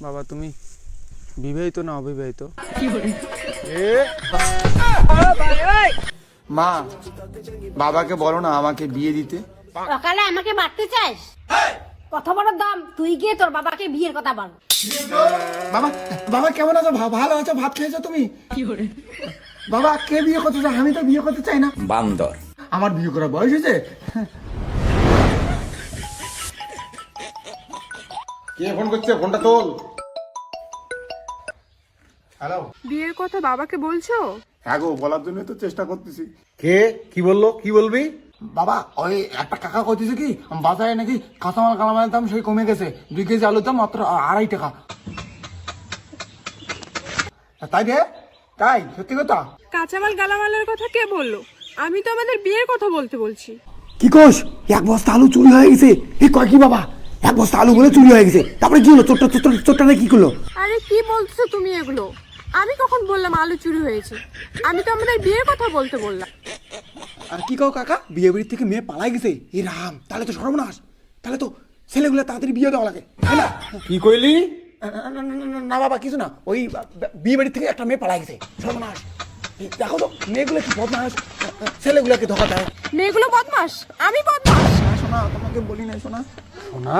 বাবা তুমি বিবাহিত না অবিবাহিত? মা বাবাকে বলো না আমাকে বিয়ে দিতে। সকালে আমাকে মারতে চাস? কত বড় দাম, তুই গিয়ে তোর বাবাকে বিয়ের কথা বল। বাবা বাবা কেমন আছো? ভালো আছো? ভাত খেয়েছো তুমি? বাবা কে বিয়ে করতে চায়? আমি তো বিয়ে করতে চাই না। বান্দর। আমার বিয়ে করার বয়স হয়েছে। কে ফোন করছে? ফোনটা তোল। হ্যালো। বিয়ের কথা বাবাকে বলছো? হ্যাঁ গো, বলার জন্য তো চেষ্টা করতেছি। কে কি বললো? কি বলবি? বাবা ওই একটা কাকা কইতেছে কি বাজারে নাকি কাঁচামাল কালামালের দাম সেই কমে গেছে, 2 কেজি আলুর দাম মাত্র 2.5 টাকা। তাই রে? তাই সত্যি কথা? কাঁচামাল গালামালের কথা কে বললো? আমি তো আমাদের বিয়ের কথা বলতে বলছি। কি কোষ? 1 বস্তা আলু চুরি হয়ে গেছে। এই কয় কি বাবা? 1 বস্তা আলু বলে চুরি হয়ে গেছে। তারপরে কি হলো? চোরটা কি করলো? আরে কি বলছো তুমি এগুলো? আমি কখন বললাম আলু চুরি হয়েছে? আমি তো আমাদের বিয়ের কথা বলতে বললাম। আর কি কও কাকা? বিয়ে বাড়ির থেকে মেয়ে পালাই গেছে? এ রাম, তাহলে তো সর্বনাশ। তাহলে তো ছেলেগুলো তাড়াতাড়ি বিয়ে দেওয়া লাগে, তাই না? কি কইলি? না বাবা কিছু না, ওই বিয়ে বাড়ির থেকে একটা মেয়ে পালাই গেছে, সর্বনাশ। দেখো তো মেয়েগুলো কি বদমাস, ছেলেগুলোকে ধোকা দেয়। মেয়েগুলো বদমাস? আমি বদমাস? শোনা তোমাকে বলি নাই শোনা। সোনা?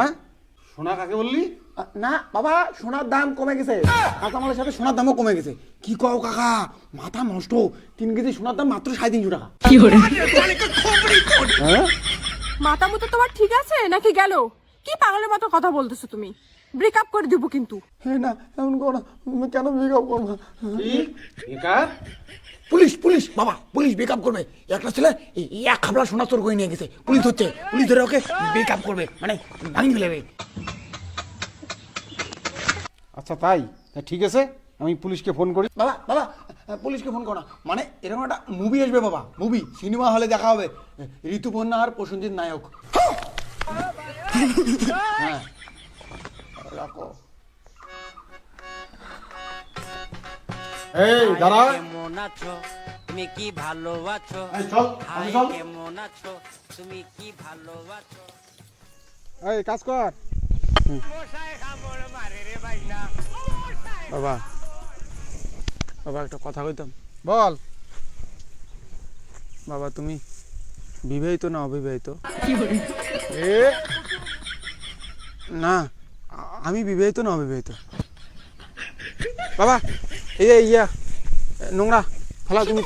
সোনা কাকে বললি? না বাবা, সোনার দাম কমে গেছে, কাঁচামালের সাথে সোনার দামও কমে গেছে। কি কও কাকা? মাথা নষ্ট। 3 কেজি সোনার দাম মাত্র 350 টাকা। মাথা মতো তোমার ঠিক আছে নাকি গেল? কি পাগলের মতো কথা বলতেছো তুমি? ব্রেকআপ করে দিব কিন্তু। হ্যাঁ না, এমন করো না। কেন ব্রেকআপ করবো? বেকার? পুলিশ বাবা, পুলিশ ব্রেকআপ করবে। একটা ছেলে এক খাবলা সোনা চোর করে নিয়ে গেছে, পুলিশ হচ্ছে, পুলিশ ধরে ওকে ব্রেকআপ করবে, মানে ভাঙি ফেলেবে। আচ্ছা তাই? ঠিক আছে, আমি পুলিশকে ফোন করি। বাবা বাবা পুলিশকে ফোন করো না, মানে এরকম একটা মুভি আসবে বাবা, মুভি সিনেমা হলে দেখা হবে, ঋতুপর্ণা আর প্রসেনজিৎ নায়ক। হ্যাঁ রাখো। এই দাঁড়া। কেমন আছো তুমি, কি ভালো আছো? এই চল, হাই চল। কেমন আছো তুমি, কি ভালো আছো? এই কাজ কর। বাবা বাবা একটা কথা কইতাম। বল। বাবা তুমি বিবাহিত না অবিবাহিত? এ না আমি বিবাহিত না অবিবাহিত। বাবা এই যে ইয়া নোংরা ফেলা তুমি।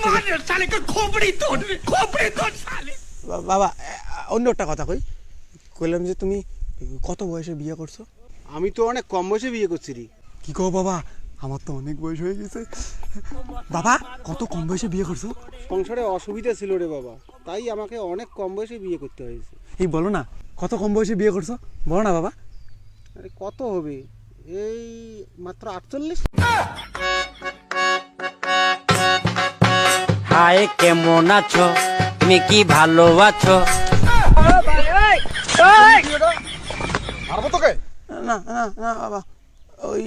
বাবা অন্য একটা কথা কইলাম যে তুমি কত বয়সে বিয়ে করছো? আমি তো অনেক কম বয়সে বিয়ে করছি রে। কি কও বাবা, আমার তো অনেক বয়স হয়ে গেছে। বাবা কত কম বয়সে বিয়ে করছো? সংসারে অসুবিধা ছিল রে বাবা, তাই আমাকে অনেক কম বয়সে বিয়ে করতে হয়েছে। এই বলো না কত কম বয়সে বিয়ে করছো, বলো না বাবা। আরে কত হবে? এই মাত্র 48। হাই কেমন আছো তুমি, কি ভালো আছো? মারবো তোকে? না না না বাবা, ওই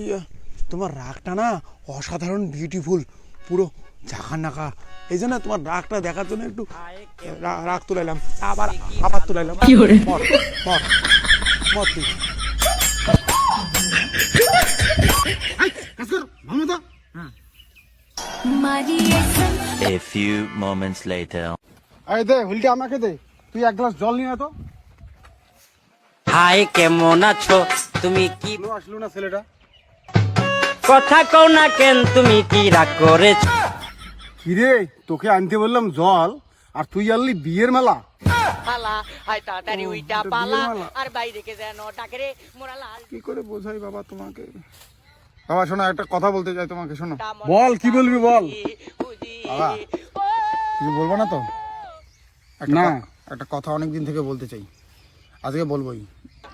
তোমার রাগটা না অসাধারণ বিউটিফুল, পুরো ঝাঁকা নাকা। এই জন্য তোমার রাগটা দেখার জন্য একটু রাগ তুলাইলাম, আবার তুলাইলাম। মত তুই A few moments later. এই দে হুলটা আমাকে দে। তুই 1 গ্লাস জল নিয়ে আয় তো। হাই কেমন আছো তুমি, কি আসলো না ছেলেটা? কথা কও না কেন তুমি, কি রাগ করেছো? কিরে তোকে আনতে বললাম জল, আর তুই আনলি বিয়ের মেলা। পালা হাই তাড়াতাড়ি উইটা পালা, আর বাইরে কে যেন ডাকে রে মোরা লাল। কি করে বোঝাই বাবা তোমাকে? বাবা শোনো, একটা কথা বলতে চাই তোমাকে, শোনো। বল, কি বলবি বল। বাবা কিছু বলবো না তো? না। একটা কথা অনেকদিন থেকে বলতে চাই, আজকে বলবোই।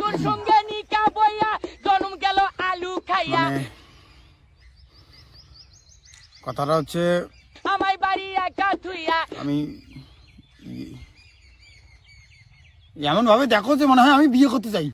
তোর সঙ্গে নিকা বইয়া জন্ম গেল আলু খাইয়া, মানে কথাটা হচ্ছে আমায় বাড়ি একা থুইয়া। আমি এমন ভাবে দেখো যে মনে হয় আমি বিয়ে করতে চাই।